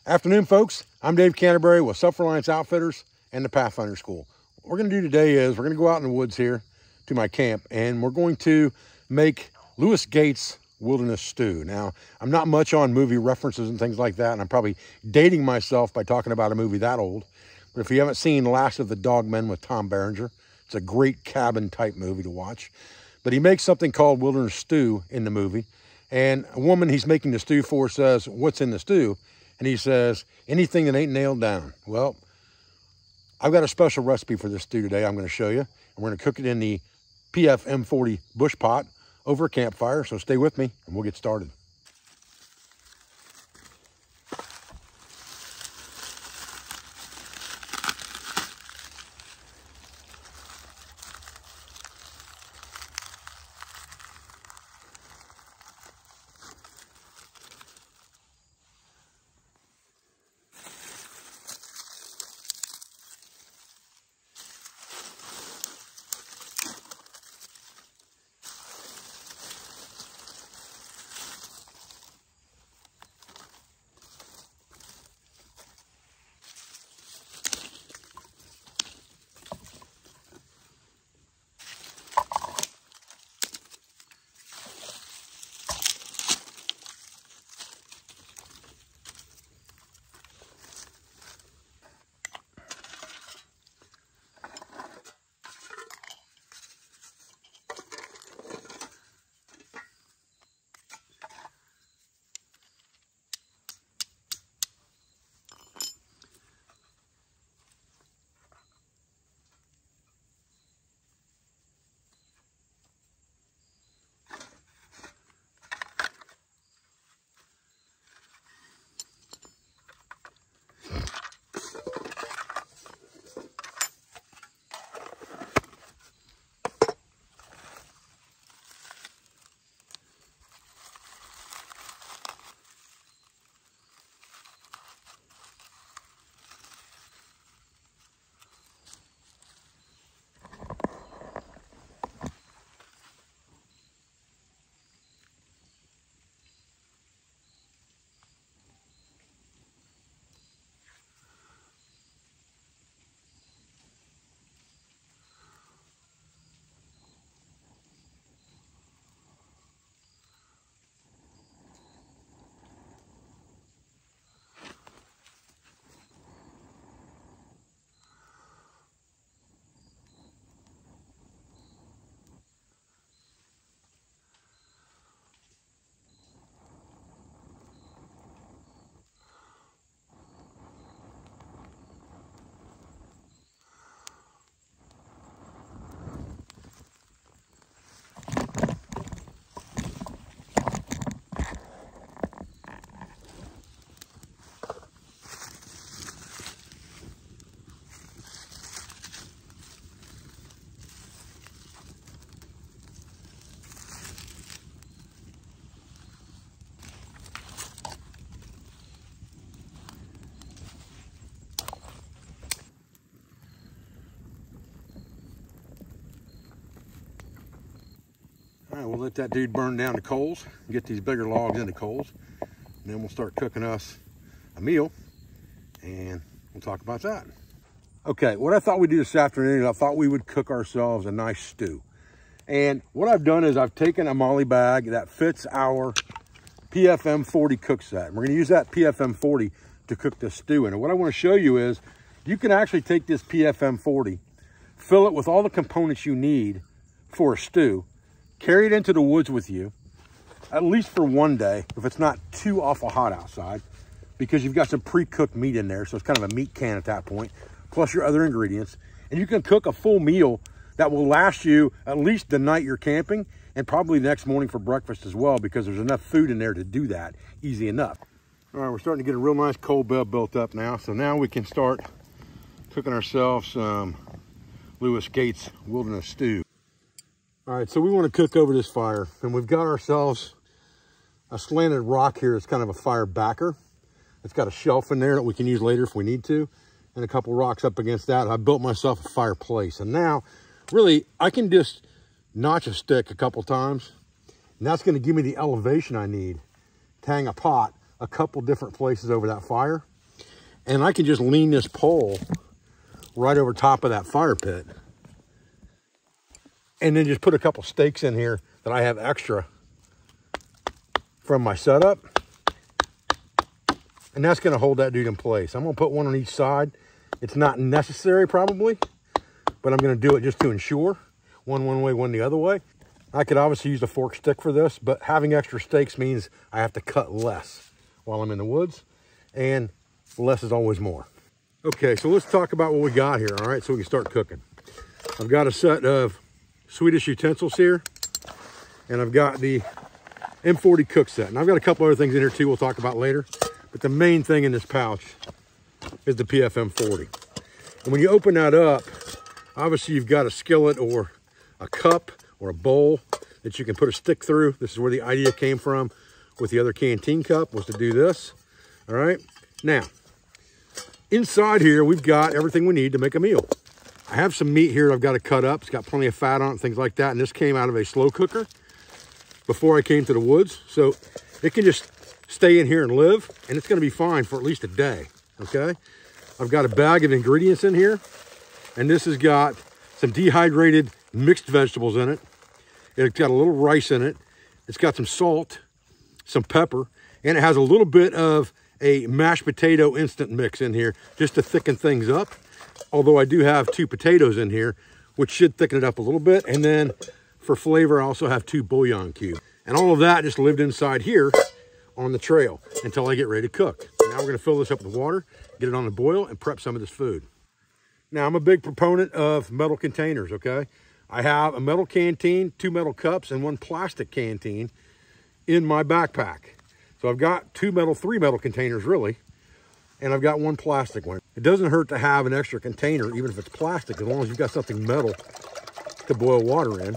Afternoon, folks. I'm Dave Canterbury with Self-Reliance Outfitters and the Pathfinder School. What we're going to do today is we're going to go out in the woods here to my camp, and we're going to make Louis Gates wilderness stew. Now, I'm not much on movie references and things like that, and I'm probably dating myself by talking about a movie that old. But if you haven't seen Last of the Dogmen with Tom Berenger, it's a great cabin type movie to watch. But he makes something called wilderness stew in the movie, and a woman he's making the stew for says, "What's in the stew?" And he says, "Anything that ain't nailed down." Well, I've got a special recipe for this stew today I'm going to show you. And we're going to cook it in the PFM40 bush pot over a campfire. So stay with me and we'll get started. All right, we'll let that dude burn down the coals, get these bigger logs into coals, and then we'll start cooking us a meal, and we'll talk about that. Okay, what I thought we'd do this afternoon, I thought we would cook ourselves a nice stew. And what I've done is I've taken a molly bag that fits our PFM40 cook set. And we're gonna use that PFM40 to cook this stew in. And what I wanna show you is, you can actually take this PFM40, fill it with all the components you need for a stew, carry it into the woods with you, at least for one day, if it's not too awful hot outside, because you've got some pre-cooked meat in there, so it's kind of a meat can at that point, plus your other ingredients. And you can cook a full meal that will last you at least the night you're camping, and probably the next morning for breakfast as well, because there's enough food in there to do that easy enough. All right, we're starting to get a real nice coal bed built up now, so now we can start cooking ourselves some Louis Gates wilderness stew. All right, so we want to cook over this fire, and we've got ourselves a slanted rock here. It's kind of a fire backer. It's got a shelf in there that we can use later if we need to, and a couple rocks up against that. I built myself a fireplace, and now really I can just notch a stick a couple times, and that's going to give me the elevation I need to hang a pot a couple different places over that fire. And I can just lean this pole right over top of that fire pit. And then just put a couple stakes in here that I have extra from my setup. And that's gonna hold that dude in place. I'm gonna put one on each side. It's not necessary probably, but I'm gonna do it just to ensure. One way, one the other way. I could obviously use a fork stick for this, but having extra stakes means I have to cut less while I'm in the woods, and less is always more. Okay, so let's talk about what we got here, all right, so we can start cooking. I've got a set of Swedish utensils here, and I've got the M40 Cook set. And I've got a couple other things in here too we'll talk about later, but the main thing in this pouch is the PFM40. And when you open that up, obviously you've got a skillet or a cup or a bowl that you can put a stick through. This is where the idea came from with the other canteen cup, was to do this. All right, now inside here we've got everything we need to make a meal. I have some meat here I've got to cut up. It's got plenty of fat on it, things like that, and this came out of a slow cooker before I came to the woods, so it can just stay in here and live, and it's going to be fine for at least a day. Okay, I've got a bag of ingredients in here, and this has got some dehydrated mixed vegetables in it. It's got a little rice in it. It's got some salt, some pepper, and it has a little bit of a mashed potato instant mix in here just to thicken things up. Although I do have 2 potatoes in here, which should thicken it up a little bit. And then for flavor, I also have 2 bouillon cubes. And all of that just lived inside here on the trail until I get ready to cook. Now we're gonna fill this up with water, get it on the boil, and prep some of this food. Now I'm a big proponent of metal containers, okay? I have a metal canteen, 2 metal cups, and 1 plastic canteen in my backpack. So I've got 3 metal containers really, and I've got 1 plastic one. It doesn't hurt to have an extra container, even if it's plastic, as long as you've got something metal to boil water in,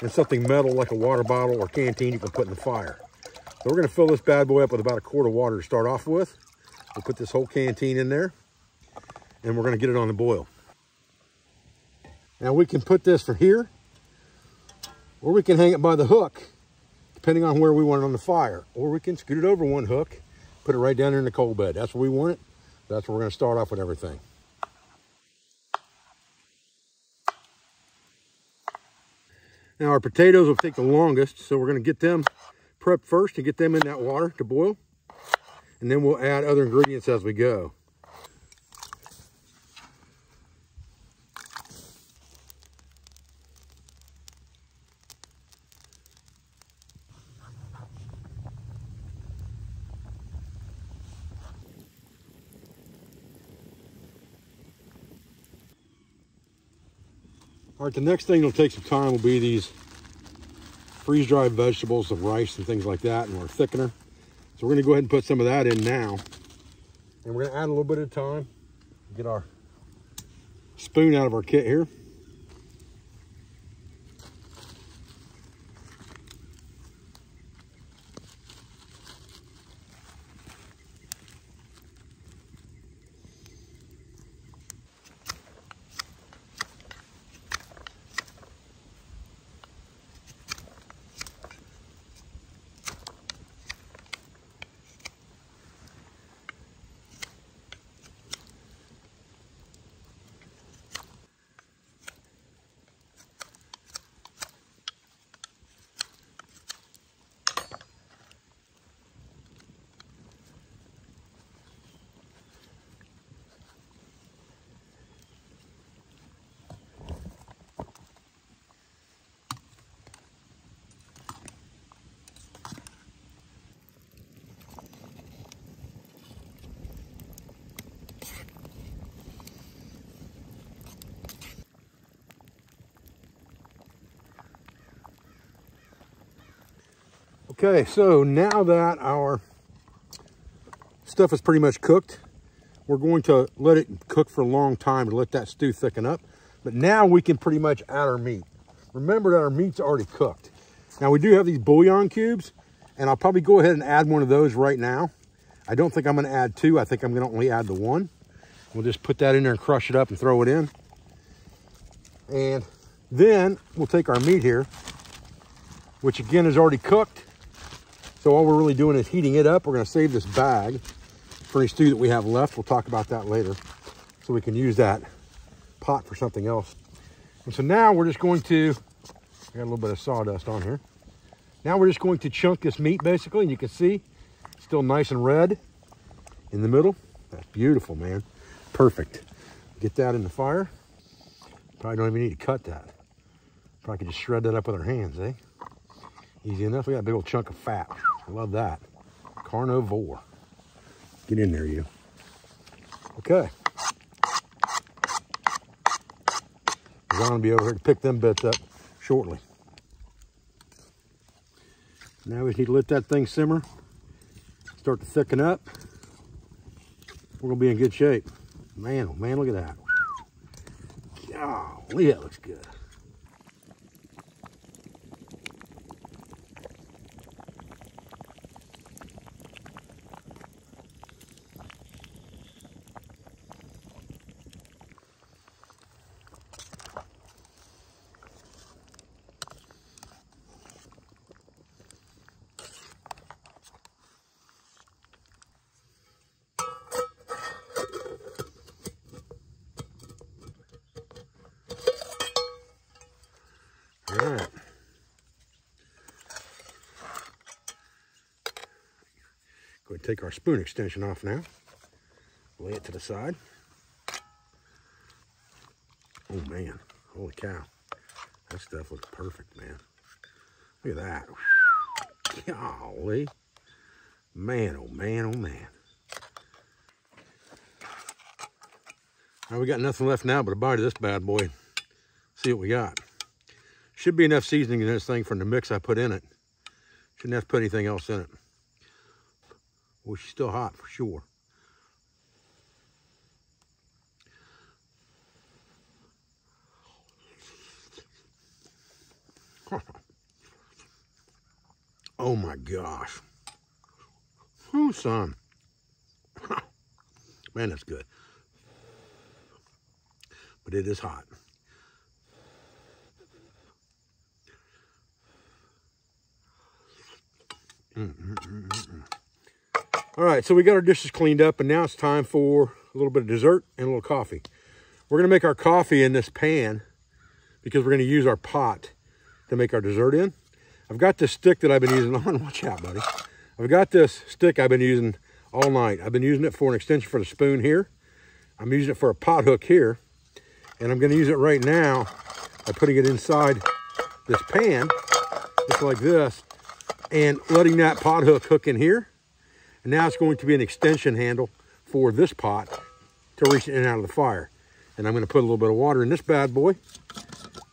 and something metal like a water bottle or canteen you can put in the fire. So we're gonna fill this bad boy up with about a quart of water to start off with. We'll put this whole canteen in there, and we're gonna get it on the boil. Now we can put this for here, or we can hang it by the hook, depending on where we want it on the fire. Or we can scoot it over 1 hook, put it right down there in the coal bed. That's where we want it. That's where we're gonna start off with everything. Now our potatoes will take the longest, so we're gonna get them prepped first and get them in that water to boil. And then we'll add other ingredients as we go. All right, the next thing that'll take some time will be these freeze-dried vegetables, the rice and things like that, and our thickener. So we're gonna go ahead and put some of that in now. And we're gonna add a little bit at a time. Get our spoon out of our kit here. Okay, so now that our stuff is pretty much cooked, we're going to let it cook for a long time to let that stew thicken up. But now we can pretty much add our meat. Remember that our meat's already cooked. Now we do have these bouillon cubes, and I'll probably go ahead and add one of those right now. I don't think I'm gonna add 2. I think I'm gonna only add the 1. We'll just put that in there and crush it up and throw it in. And then we'll take our meat here, which again is already cooked. So all we're really doing is heating it up. We're gonna save this bag for any stew that we have left. We'll talk about that later. So we can use that pot for something else. And so now we're just going to, I got a little bit of sawdust on here. Now we're just going to chunk this meat basically, and you can see it's still nice and red in the middle. That's beautiful, man. Perfect. Get that in the fire. Probably don't even need to cut that. Probably could just shred that up with our hands, eh? Easy enough. We got a big old chunk of fat. I love that. Carnivore. Get in there, you. Okay. I'm going to be over here to pick them bits up shortly. Now we just need to let that thing simmer. Start to thicken up. We're going to be in good shape. Man, oh man, look at that. Golly, that looks good. All right. Go ahead and take our spoon extension off now. Lay it to the side. Oh man, holy cow. That stuff looks perfect, man. Look at that. Golly. Man, oh man, oh man. All right, we got nothing left now but a bite of this bad boy. See what we got. Should be enough seasoning in this thing from the mix I put in it. Shouldn't have to put anything else in it. Well, she's still hot for sure. Oh my gosh. Whew, son. Man, that's good. But it is hot. All right, so we got our dishes cleaned up, and now it's time for a little bit of dessert and a little coffee. We're gonna make our coffee in this pan because we're gonna use our pot to make our dessert in. I've got this stick that I've been using on. Watch out, buddy. I've got this stick I've been using all night. I've been using it for an extension for the spoon here. I'm using it for a pot hook here. And I'm gonna use it right now by putting it inside this pan, just like this, and letting that pot hook in here. And now it's going to be an extension handle for this pot to reach in and out of the fire. And I'm gonna put a little bit of water in this bad boy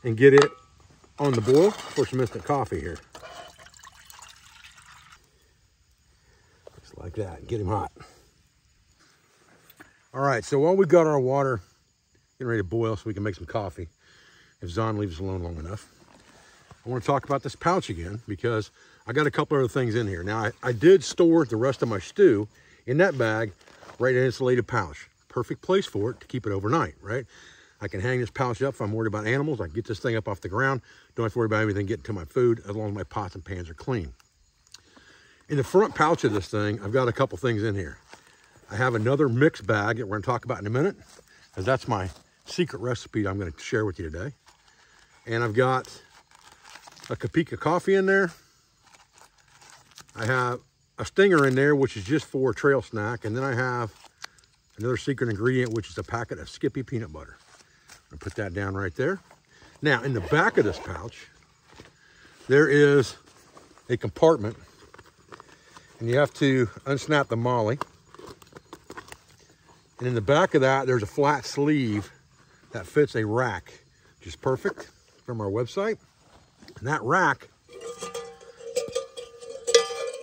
and get it on the boil for some instant coffee here. Just like that, get him hot. All right, so while we've got our water getting ready to boil so we can make some coffee, if Zahn leaves us alone long enough, I want to talk about this pouch again because I got a couple other things in here. Now, I did store the rest of my stew in that bag, right in an insulated pouch. Perfect place for it to keep it overnight, right? I can hang this pouch up if I'm worried about animals. I can get this thing up off the ground. Don't have to worry about anything getting to my food as long as my pots and pans are clean. In the front pouch of this thing, I've got a couple things in here. I have another mix bag that we're gonna talk about in a minute, because that's my secret recipe I'm gonna share with you today. And I've got a Kopika coffee in there. I have a stinger in there, which is just for a trail snack. And then I have another secret ingredient, which is a packet of Skippy peanut butter. I'll put that down right there. Now, in the back of this pouch, there is a compartment, and you have to unsnap the molly. And in the back of that, there's a flat sleeve that fits a rack, which is perfect from our website. And that rack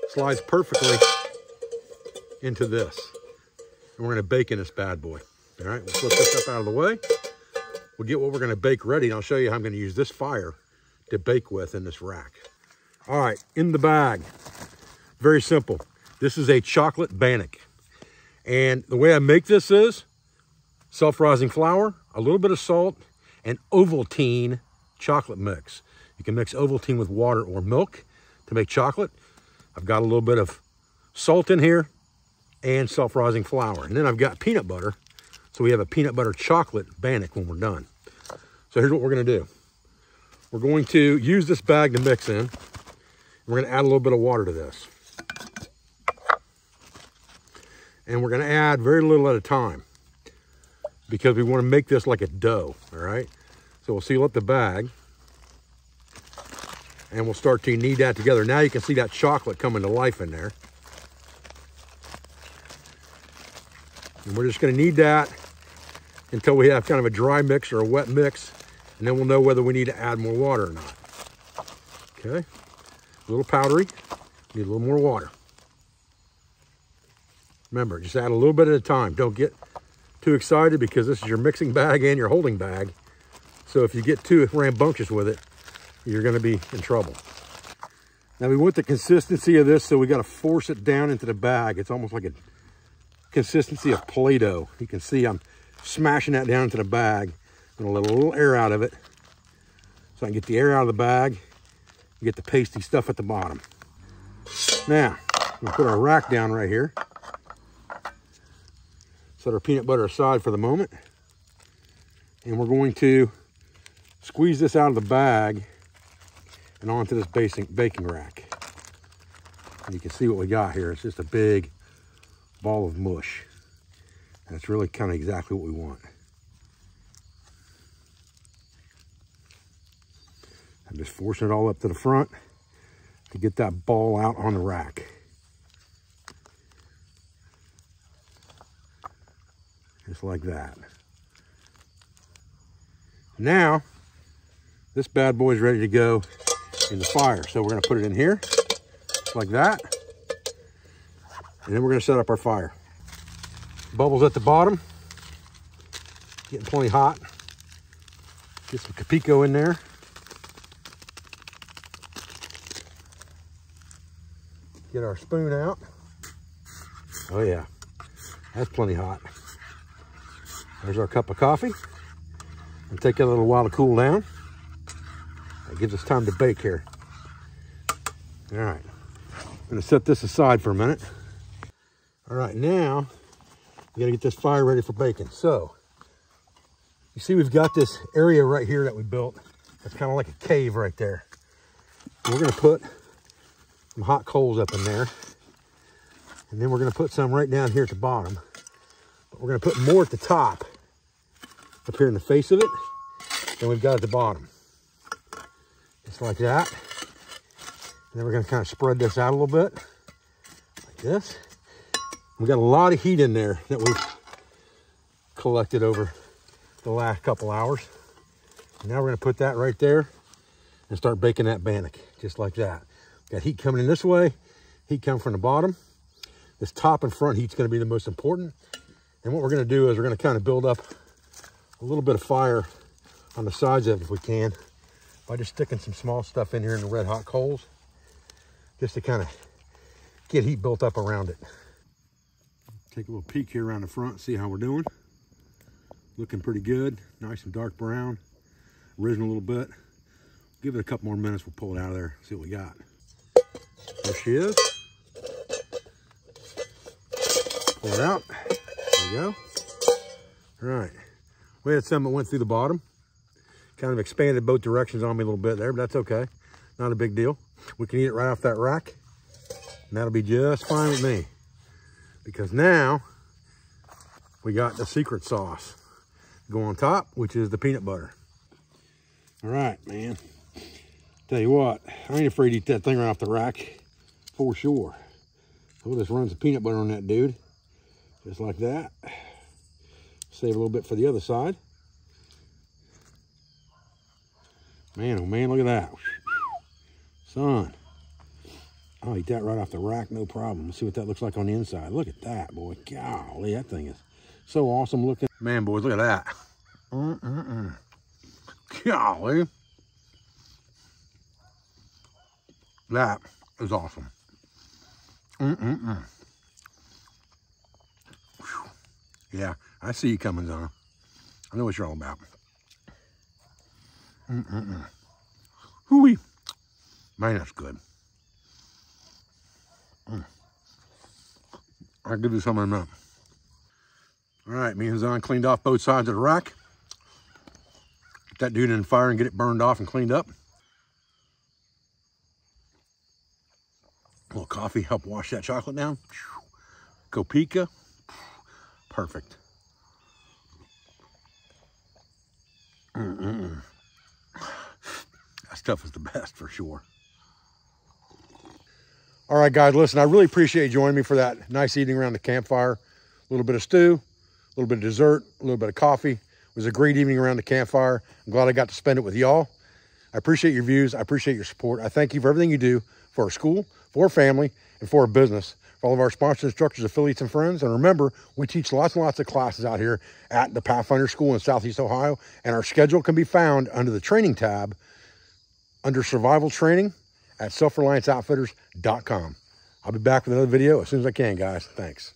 slides perfectly into this. And we're gonna bake in this bad boy. All right, we'll flip this up out of the way. We'll get what we're gonna bake ready, and I'll show you how I'm gonna use this fire to bake with in this rack. All right, in the bag, very simple. This is a chocolate bannock. And the way I make this is self-rising flour, a little bit of salt, and Ovaltine chocolate mix. You can mix Ovaltine with water or milk to make chocolate. I've got a little bit of salt in here, and self-rising flour. And then I've got peanut butter. So we have a peanut butter chocolate bannock when we're done. So here's what we're gonna do. We're going to use this bag to mix in. We're gonna add a little bit of water to this. And we're gonna add very little at a time because we wanna make this like a dough, all right? So we'll seal up the bag and we'll start to knead that together. Now you can see that chocolate coming to life in there. And we're just gonna knead that until we have kind of a dry mix or a wet mix, and then we'll know whether we need to add more water or not. Okay, a little powdery, need a little more water. Remember, just add a little bit at a time. Don't get too excited because this is your mixing bag and your holding bag. So if you get too rambunctious with it, you're gonna be in trouble. Now we want the consistency of this, so we gotta force it down into the bag. It's almost like a consistency of Play-Doh. You can see I'm smashing that down into the bag. I'm gonna let a little air out of it so I can get the air out of the bag and get the pasty stuff at the bottom. Now, we'll put our rack down right here. Set our peanut butter aside for the moment. And we're going to squeeze this out of the bag and onto this baking rack. And you can see what we got here. It's just a big ball of mush. And it's really kind of exactly what we want. I'm just forcing it all up to the front to get that ball out on the rack. Just like that. Now, this bad boy is ready to go in the fire. So we're gonna put it in here, just like that. And then we're gonna set up our fire. Bubbles at the bottom, getting plenty hot. Get some Capico in there. Get our spoon out. Oh yeah, that's plenty hot. There's our cup of coffee. And take that a little while to cool down. That gives us time to bake here. All right, I'm gonna set this aside for a minute. All right, now we gotta get this fire ready for baking. So, you see we've got this area right here that we built. It's kind of like a cave right there. And we're gonna put some hot coals up in there. And then we're gonna put some right down here at the bottom. But we're gonna put more at the top, up here in the face of it, than we've got at the bottom. Just like that. And then we're gonna kind of spread this out a little bit, like this. We got a lot of heat in there that we've collected over the last couple hours. And now we're gonna put that right there and start baking that bannock, just like that. Got heat coming in this way, heat coming from the bottom. This top and front heat's gonna be the most important. And what we're gonna do is we're gonna kind of build up a little bit of fire on the sides of it if we can, by just sticking some small stuff in here in the red hot coals, just to kind of get heat built up around it. Take a little peek here around the front, see how we're doing. Looking pretty good, nice and dark brown, risen a little bit. Give it a couple more minutes, we'll pull it out of there, see what we got. There she is. Pull it out, there we go. All right, we had some that went through the bottom. Kind of expanded both directions on me a little bit there, but that's okay. Not a big deal. We can eat it right off that rack, and that'll be just fine with me. Because now, we got the secret sauce. Go on top, which is the peanut butter. All right, man. Tell you what, I ain't afraid to eat that thing right off the rack, for sure. So we'll just run some peanut butter on that dude, just like that. Save a little bit for the other side. Man, oh man, look at that. Son, I'll eat that right off the rack, no problem. Let's see what that looks like on the inside. Look at that, boy. Golly, that thing is so awesome looking. Man, boys, look at that. Golly. That is awesome. Yeah, I see you coming, Zona. I know what you're all about. Hooey. Man, that's good. I'll give you some in a minute. All right, me and Zon cleaned off both sides of the rack. Get that dude in the fire and get it burned off and cleaned up. A little coffee, help wash that chocolate down. Kopika, perfect. That stuff is the best for sure. All right, guys, listen, I really appreciate you joining me for that nice evening around the campfire. A little bit of stew, a little bit of dessert, a little bit of coffee. It was a great evening around the campfire. I'm glad I got to spend it with y'all. I appreciate your views. I appreciate your support. I thank you for everything you do for our school, for our family, and for our business. For all of our sponsors, instructors, affiliates, and friends. And remember, we teach lots and lots of classes out here at the Pathfinder School in Southeast Ohio. And our schedule can be found under the training tab under survival training at selfrelianceoutfitters.com. I'll be back with another video as soon as I can, guys. Thanks.